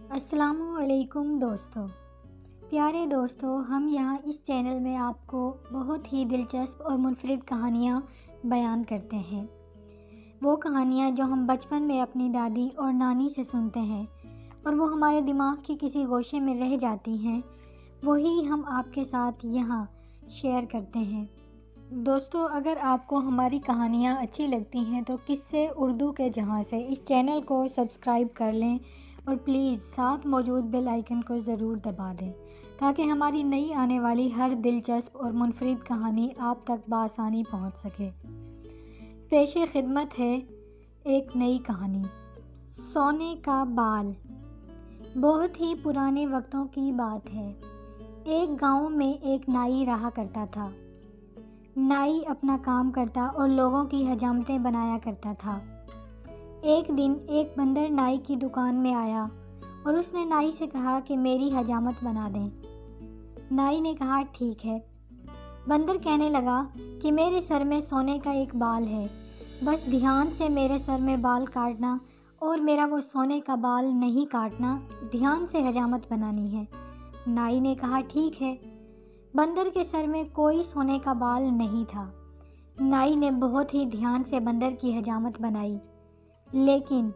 السلام علیکم دوستو، پیارے دوستو، ہم یہاں اس چینل میں آپ کو بہت ہی دلچسپ اور منفرد کہانیاں بیان کرتے ہیں۔ وہ کہانیاں جو ہم بچپن میں اپنی دادی اور نانی سے سنتے ہیں اور وہ ہمارے دماغ کی کسی گوشے میں رہ جاتی ہیں، وہی ہم آپ کے ساتھ یہاں شیئر کرتے ہیں۔ دوستو، اگر آپ کو ہماری کہانیاں اچھی لگتی ہیں تو قصے اردو کے جہاں سے اس چینل کو سبسکرائب کر لیں اور پلیز ساتھ موجود بیل آئیکن کو ضرور دبا دیں تاکہ ہماری نئی آنے والی ہر دلچسپ اور منفرد کہانی آپ تک بآسانی پہنچ سکے۔ پیش خدمت ہے ایک نئی کہانی، سونے کا بال۔ بہت ہی پرانے وقتوں کی بات ہے۔ ایک گاؤں میں ایک نائی رہا کرتا تھا۔ نائی اپنا کام کرتا اور لوگوں کی حجامتیں بنایا کرتا تھا۔ ایک دن ایک بندر نائی کی دکان میں آیا اور اس نے نائی سے کہا کہ میری حجامت بنا دیں۔ نائی نے کہا ٹھیک ہے۔ بندر کہنے لگا کہ میرے سر میں سونے کا ایک بال ہے، بس دھیان سے میرے سر میں بال کاٹنا اور میرا وہ سونے کا بال نہیں کاٹنا، دھیان سے حجامت بنانی ہے۔ نائی نے کہا ٹھیک ہے۔ بندر کے سر میں کوئی سونے کا بال نہیں تھا۔ نائی نے بہت ہی دھیان سے بندر کی حجامت بنائی، لیکن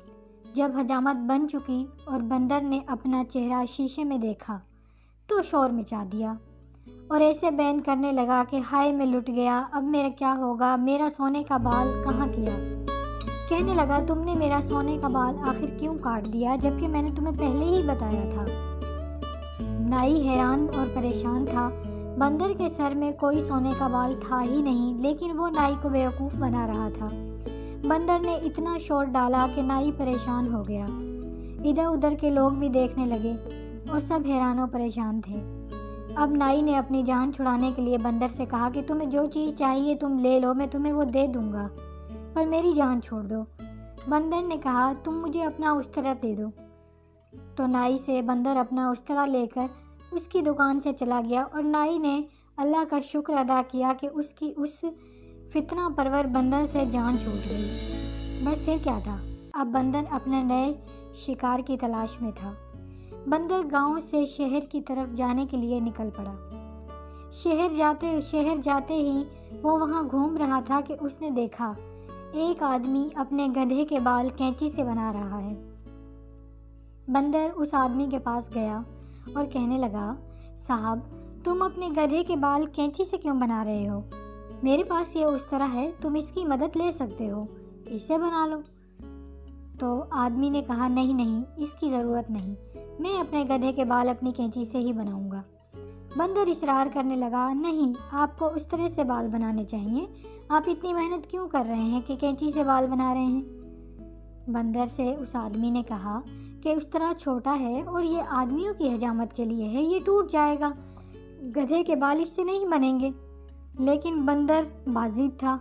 جب حجامت بن چکی اور بندر نے اپنا چہرہ شیشے میں دیکھا تو شور مچا دیا اور ایسے بین کرنے لگا کہ ہائے میں لٹ گیا، اب میرا کیا ہوگا، میرا سونے کا بال کہاں گیا۔ کہنے لگا تم نے میرا سونے کا بال آخر کیوں کاٹ دیا جبکہ میں نے تمہیں پہلے ہی بتایا تھا۔ نائی حیران اور پریشان تھا۔ بندر کے سر میں کوئی سونے کا بال تھا ہی نہیں، لیکن وہ نائی کو بیوقوف بنا رہا تھا۔ بندر نے اتنا شور ڈالا کہ نائی پریشان ہو گیا۔ ادھر ادھر کے لوگ بھی دیکھنے لگے اور سب حیران و پریشان تھے۔ اب نائی نے اپنی جان چھڑانے کے لیے بندر سے کہا کہ تمہیں جو چیز چاہیے تم لے لو، میں تمہیں وہ دے دوں گا، پر میری جان چھوڑ دو۔ بندر نے کہا تم مجھے اپنا استرا دے دو۔ تو نائی سے بندر اپنا استرا لے کر اس کی دکان سے چلا گیا اور نائی نے اللہ کا شکر ادا کیا کہ اس فتنہ پرور بندر سے جان چھوٹ گئی۔ بس پھر کیا تھا، اب بندر اپنے نئے شکار کی تلاش میں تھا۔ بندر گاؤں سے شہر کی طرف جانے کے لیے نکل پڑا۔ شہر جاتے ہی وہ وہاں گھوم رہا تھا کہ اس نے دیکھا ایک آدمی اپنے گدھے کے بال کینچی سے بنا رہا ہے۔ بندر اس آدمی کے پاس گیا اور کہنے لگا صاحب، تم اپنے گدھے کے بال کینچی سے کیوں بنا رہے ہو؟ میرے پاس یہ استرا ہے، تم اس کی مدد لے سکتے ہو، اسے بنا لو۔ تو آدمی نے کہا نہیں، اس کی ضرورت نہیں، میں اپنے گدھے کے بال اپنی کینچی سے ہی بناؤں گا۔ بندر اصرار کرنے لگا نہیں، آپ کو اس طرح سے بال بنانے چاہیے، آپ اتنی محنت کیوں کر رہے ہیں کہ کینچی سے بال بنا رہے ہیں؟ بندر سے اس آدمی نے کہا کہ استرا چھوٹا ہے اور یہ آدمیوں کی حجامت کے لیے ہے، یہ ٹوٹ جائے گا، گدھے کے بال اس سے نہیں بنیں گے۔ لیکن بندر بازید تھا،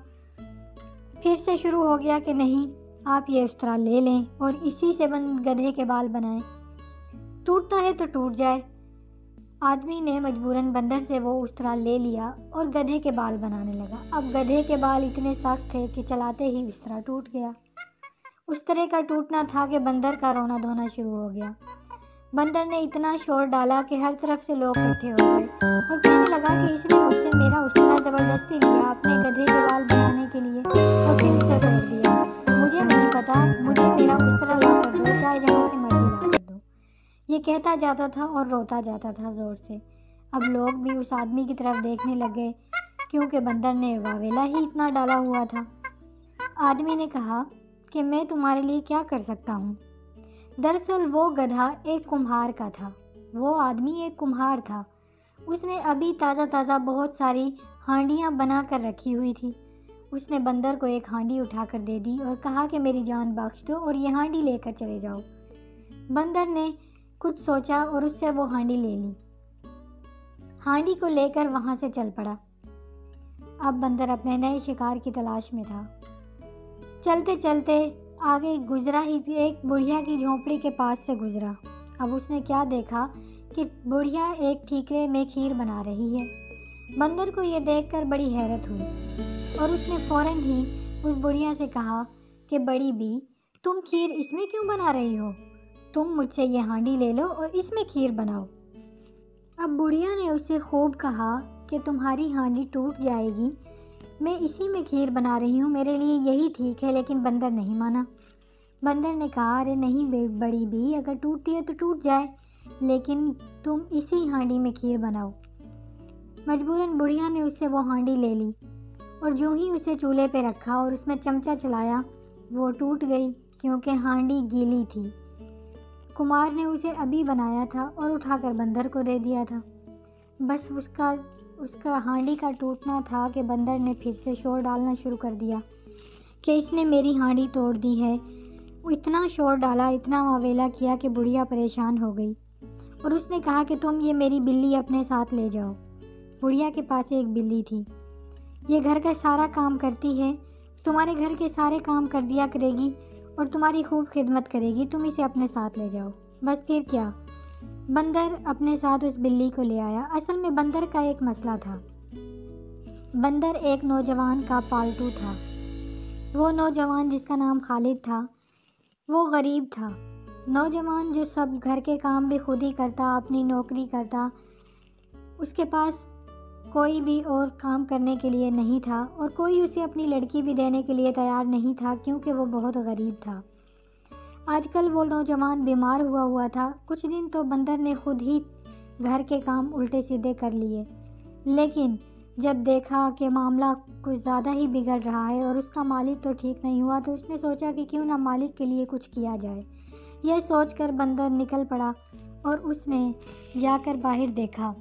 پھر سے شروع ہو گیا کہ نہیں، آپ یہ استرا لے لیں اور اسی سے گدھے کے بال بنائیں، ٹوٹتا ہے تو ٹوٹ جائے۔ آدمی نے مجبوراً بندر سے وہ استرا لے لیا اور گدھے کے بال بنانے لگا۔ اب گدھے کے بال اتنے سخت تھے کہ چلاتے ہی استرا ٹوٹ گیا۔ استرے کا ٹوٹنا تھا کہ بندر کا رونا دھونا شروع ہو گیا۔ بندر نے اتنا شور ڈالا کہ ہر طرف سے لوگ اکٹھے ہو گئے اور کہنے لگا کہ اس نے مجھ سے میرا استرا زبردستی لیا اپنے گدھے کے بال بنانے کے لیے اور پھر اسے توڑ دیا۔ مجھے نہیں پتا، مجھے میرا استرا لا کر دو، چاہے جہاں سے مرضی لا کر دو۔ یہ کہتا جاتا تھا اور روتا جاتا تھا زور سے۔ اب لوگ بھی اس آدمی کی طرف دیکھنے لگے کیونکہ بندر نے واویلا ہی اتنا ڈالا ہوا تھا۔ آدمی نے کہا کہ میں تمہارے لیے کیا کر سکتا ہوں؟ دراصل وہ گدھا ایک کمہار کا تھا، وہ آدمی ایک کمہار تھا۔ اس نے ابھی تازہ بہت ساری ہانڈیاں بنا کر رکھی ہوئی تھی۔ اس نے بندر کو ایک ہانڈی اٹھا کر دے دی اور کہا کہ میری جان بخش دو اور یہ ہانڈی لے کر چلے جاؤ۔ بندر نے کچھ سوچا اور اس سے وہ ہانڈی لے لی، ہانڈی کو لے کر وہاں سے چل پڑا۔ اب بندر اپنے نئے شکار کی تلاش میں تھا۔ چلتے چلتے آگے گزرا ہی ایک بڑھیا کی جھونپڑی کے پاس سے گزرا۔ اب اس نے کیا دیکھا کہ بڑھیا ایک ٹھیکرے میں کھیر بنا رہی ہے۔ بندر کو یہ دیکھ کر بڑی حیرت ہوئی اور اس نے فوراً ہی اس بڑھیا سے کہا کہ بڑی بی، تم کھیر اس میں کیوں بنا رہی ہو؟ تم مجھ سے یہ ہانڈی لے لو اور اس میں کھیر بناؤ۔ اب بڑھیا نے اسے خوب کہا کہ تمہاری ہانڈی ٹوٹ جائے گی، میں اسی میں کھیر بنا رہی ہوں، میرے لیے یہی ٹھیک ہے۔ لیکن بندر نہیں مانا۔ بندر نے کہا ارے نہیں بڑی بی، اگر ٹوٹتی ہے تو ٹوٹ جائے، لیکن تم اسی ہانڈی میں کھیر بناؤ۔ مجبوراً بڑھیا نے اس سے وہ ہانڈی لے لی اور جو ہی اسے چولہے پہ رکھا اور اس میں چمچہ چلایا وہ ٹوٹ گئی، کیونکہ ہانڈی گیلی تھی۔ کمار نے اسے ابھی بنایا تھا اور اٹھا کر بندر کو دے دیا تھا۔ بس اس کا ہانڈی کا ٹوٹنا تھا کہ بندر نے پھر سے شور ڈالنا شروع کر دیا کہ اس نے میری ہانڈی توڑ دی ہے۔ وہ اتنا شور ڈالا، اتنا واویلا کیا کہ بڑھیا پریشان ہو گئی اور اس نے کہا کہ تم یہ میری بلی اپنے ساتھ لے جاؤ۔ بڑھیا کے پاس ایک بلی تھی، یہ گھر کا سارا کام کرتی ہے، تمہارے گھر کے سارے کام کر دیا کرے گی اور تمہاری خوب خدمت کرے گی، تم اسے اپنے ساتھ لے جاؤ۔ بس پھر کیا، بندر اپنے ساتھ اس بلی کو لے آیا۔ اصل میں بندر کا ایک مسئلہ تھا۔ بندر ایک نوجوان کا پالتو تھا۔ وہ نوجوان جس کا نام خالد تھا وہ غریب تھا۔ نوجوان جو سب گھر کے کام بھی خود ہی کرتا، اپنی نوکری کرتا، اس کے پاس کوئی بھی اور کام کرنے کے لیے نہیں تھا اور کوئی اسے اپنی لڑکی بھی دینے کے لیے تیار نہیں تھا، کیونکہ وہ بہت غریب تھا۔ آج کل وہ نوجوان بیمار ہوا تھا۔ کچھ دن تو بندر نے خود ہی گھر کے کام الٹے سیدھے کر لیے، لیکن جب دیکھا کہ معاملہ کچھ زیادہ ہی بگڑ رہا ہے اور اس کا مالک تو ٹھیک نہیں ہوا، تو اس نے سوچا کہ کیوں نہ مالک کے لیے کچھ کیا جائے۔ یہ سوچ کر بندر نکل پڑا اور اس نے جا کر باہر دیکھا۔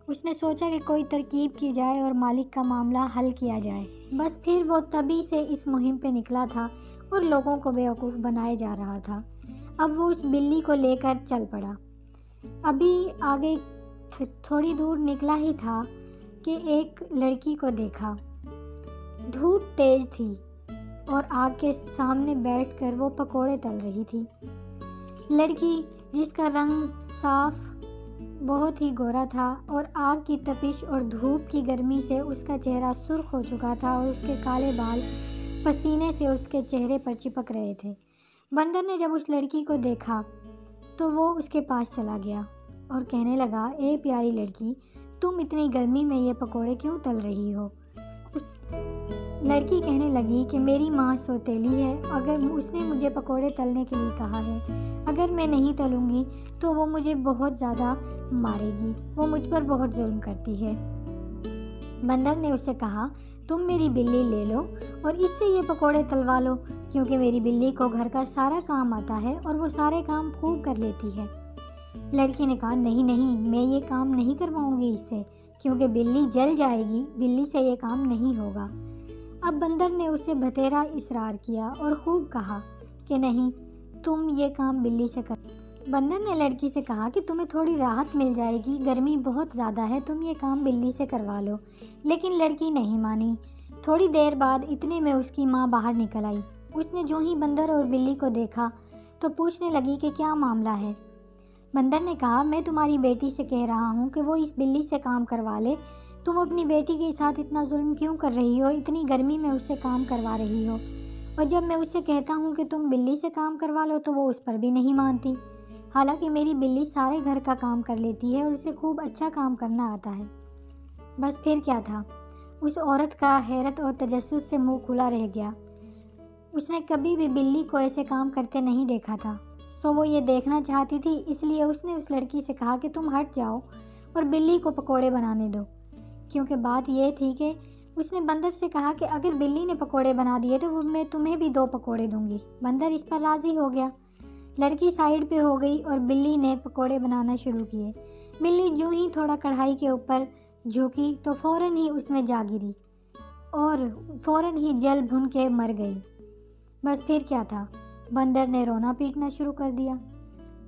اس نے سوچا کہ کوئی ترکیب کی جائے اور مالک کا معاملہ حل کیا جائے۔ بس پھر وہ تبھی سے اس مہم پہ نکلا تھا اور لوگوں کو بیوقوف بنائے جا رہا تھا۔ اب وہ اس بلی کو لے کر چل پڑا۔ ابھی آگے تھوڑی دور نکلا ہی تھا کہ ایک لڑکی کو دیکھا۔ دھوپ تیز تھی اور آگ کے سامنے بیٹھ کر وہ پکوڑے تل رہی تھی۔ لڑکی جس کا رنگ صاف بہت ہی گورا تھا اور آگ کی تپش اور دھوپ کی گرمی سے اس کا چہرہ سرخ ہو چکا تھا اور اس کے کالے بال پسینے سے اس کے چہرے پر چپک رہے تھے۔ بندر نے جب اس لڑکی کو دیکھا تو وہ اس کے پاس چلا گیا اور کہنے لگا اے پیاری لڑکی، تم اتنی گرمی میں یہ پکوڑے کیوں تل رہی ہو؟ لڑکی کہنے لگی کہ میری ماں سوتیلی ہے، اگر اس نے مجھے پکوڑے تلنے کے لیے کہا ہے، اگر میں نہیں تلوں گی تو وہ مجھے بہت زیادہ مارے گی، وہ مجھ پر بہت ظلم کرتی ہے۔ بندر نے اس سے کہا تم میری بلی لے لو اور اس سے یہ پکوڑے تلوا لو، کیونکہ میری بلی کو گھر کا سارا کام آتا ہے اور وہ سارے کام خوب کر لیتی ہے۔ لڑکی نے کہا نہیں، میں یہ کام نہیں کرواؤں گی اس سے، کیونکہ بلی جل جائے گی، بلی سے یہ کام نہیں ہوگا۔ اب بندر نے اسے بتیرا اصرار کیا اور خوب کہا کہ نہیں، تم یہ کام بلی سے کر۔ بندر نے لڑکی سے کہا کہ تمہیں تھوڑی راحت مل جائے گی، گرمی بہت زیادہ ہے، تم یہ کام بلی سے کروا لو۔ لیکن لڑکی نہیں مانی۔ تھوڑی دیر بعد اتنے میں اس کی ماں باہر نکل آئی۔ اس نے جو ہی بندر اور بلی کو دیکھا تو پوچھنے لگی کہ کیا معاملہ ہے۔ بندر نے کہا میں تمہاری بیٹی سے کہہ رہا ہوں کہ وہ اس بلی سے کام کروا لے، تم اپنی بیٹی کے ساتھ اتنا ظلم کیوں کر رہی ہو، اتنی گرمی میں اس سے کام کروا رہی ہو؟ اور جب میں اس سے کہتا ہوں کہ تم بلی سے کام کروا لو تو وہ اس پر بھی نہیں مانتی، حالانکہ میری بلی سارے گھر کا کام کر لیتی ہے اور اسے خوب اچھا کام کرنا آتا ہے۔ بس پھر کیا تھا، اس عورت کا حیرت اور تجسس سے منہ کھلا رہ گیا۔ اس نے کبھی بھی بلی کو ایسے کام کرتے نہیں دیکھا تھا، سو وہ یہ دیکھنا چاہتی تھی، اس لیے اس نے اس لڑکی سے کہا کہ تم ہٹ جاؤ اور بلی کو پکوڑے بنانے دو، کیونکہ بات یہ تھی کہ اس نے بندر سے کہا کہ اگر بلی نے پکوڑے بنا دیے تو میں تمہیں بھی 2 پکوڑے دوں گی۔ بندر اس پر راضی ہو گیا۔ لڑکی سائیڈ پہ ہو گئی اور بلی نے پکوڑے بنانا شروع کیے۔ بلی جو ہی تھوڑا کڑھائی کے اوپر جھکی تو فوراً ہی اس میں جا گری اور فوراً ہی جل بھن کے مر گئی۔ بس پھر کیا تھا، بندر نے رونا پیٹنا شروع کر دیا،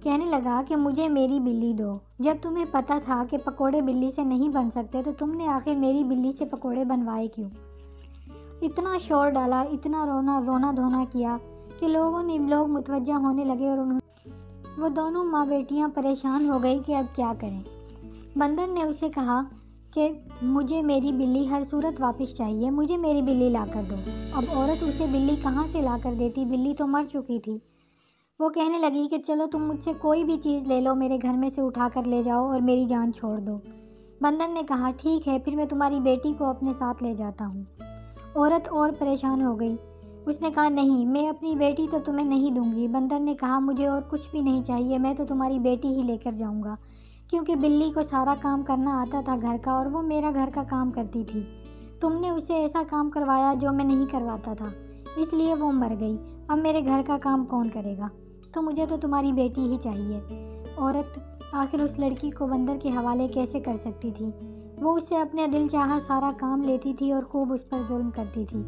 کہنے لگا کہ مجھے میری بلی دو، جب تمہیں پتہ تھا کہ پکوڑے بلی سے نہیں بن سکتے تو تم نے آخر میری بلی سے پکوڑے بنوائے کیوں؟ اتنا شور ڈالا، اتنا رونا دھونا کیا کہ لوگ متوجہ ہونے لگے اور وہ دونوں ماں بیٹیاں پریشان ہو گئی کہ اب کیا کریں۔ بندر نے اسے کہا کہ مجھے میری بلی ہر صورت واپس چاہیے، مجھے میری بلی لا کر دو۔ اب عورت اسے بلی کہاں سے لا کر دیتی، بلی تو مر چکی تھی۔ وہ کہنے لگی کہ چلو تم مجھ سے کوئی بھی چیز لے لو، میرے گھر میں سے اٹھا کر لے جاؤ اور میری جان چھوڑ دو۔ بندر نے کہا ٹھیک ہے، پھر میں تمہاری بیٹی کو اپنے ساتھ لے جاتا ہوں۔ عورت اور پریشان ہو گئی۔ اس نے کہا نہیں، میں اپنی بیٹی تو تمہیں نہیں دوں گی۔ بندر نے کہا مجھے اور کچھ بھی نہیں چاہیے، میں تو تمہاری بیٹی ہی لے کر جاؤں گا، کیونکہ بلی کو سارا کام کرنا آتا تھا گھر کا، اور وہ میرا گھر کا کام کرتی تھی۔ تم نے اسے ایسا کام کروایا جو میں نہیں کرواتا تھا، اس لیے وہ مر گئی۔ اب میرے گھر کا کام کون کرے گا؟ تو مجھے تو تمہاری بیٹی ہی چاہیے۔ عورت آخر اس لڑکی کو بندر کے حوالے کیسے کر سکتی تھی؟ وہ اس سے اپنے دل چاہا سارا کام لیتی تھی اور خوب اس پر ظلم کرتی تھی۔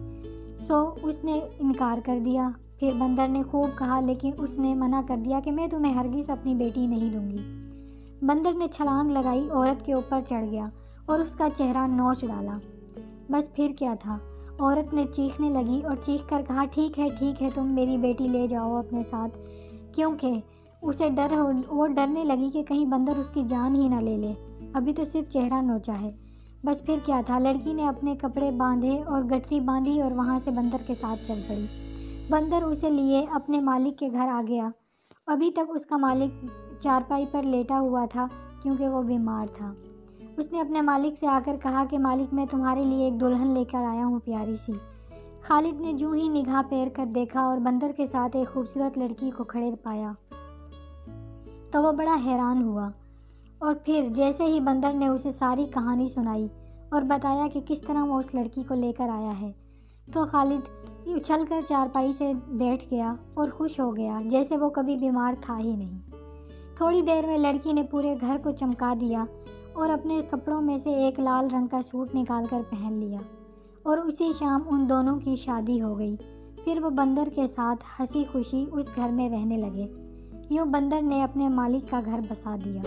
اس نے انکار کر دیا۔ پھر بندر نے خوب کہا، لیکن اس نے منع کر دیا کہ میں تمہیں ہرگز اپنی بیٹی نہیں دوں گی۔ بندر نے چھلانگ لگائی، عورت کے اوپر چڑھ گیا اور اس کا چہرہ نوچ ڈالا۔ بس پھر کیا تھا، عورت نے چیخنے لگی اور چیخ کر کہا ٹھیک ہے تم میری بیٹی لے جاؤ اپنے ساتھ، کیونکہ اسے وہ ڈرنے لگی کہ کہیں بندر اس کی جان ہی نہ لے لے، ابھی تو صرف چہرہ نوچا ہے۔ بس پھر کیا تھا، لڑکی نے اپنے کپڑے باندھے اور گٹری باندھی اور وہاں سے بندر کے ساتھ چل پڑی۔ بندر اسے لیے اپنے مالک کے گھر آ گیا۔ ابھی تک اس کا مالک چارپائی پر لیٹا ہوا تھا کیونکہ وہ بیمار تھا۔ اس نے اپنے مالک سے آ کر کہا کہ مالک میں تمہارے لیے ایک دلہن لے کر آیا ہوں پیاری سی۔ خالد نے جو ہی نگاہ پھیر کر دیکھا اور بندر کے ساتھ ایک خوبصورت لڑکی کو کھڑے پایا تو وہ بڑا حیران ہوا، اور پھر جیسے ہی بندر نے اسے ساری کہانی سنائی اور بتایا کہ کس طرح وہ اس لڑکی کو لے کر آیا ہے، تو خالد اچھل کر چارپائی سے بیٹھ گیا اور خوش ہو گیا جیسے وہ کبھی بیمار تھا ہی نہیں۔ تھوڑی دیر میں لڑکی نے پورے گھر کو چمکا دیا اور اپنے کپڑوں میں سے ایک لال رنگ کا سوٹ نکال کر پہن لیا، اور اسی شام ان دونوں کی شادی ہو گئی۔ پھر وہ بندر کے ساتھ ہنسی خوشی اس گھر میں رہنے لگے۔ یوں بندر نے اپنے مالک کا گھر بسا دیا۔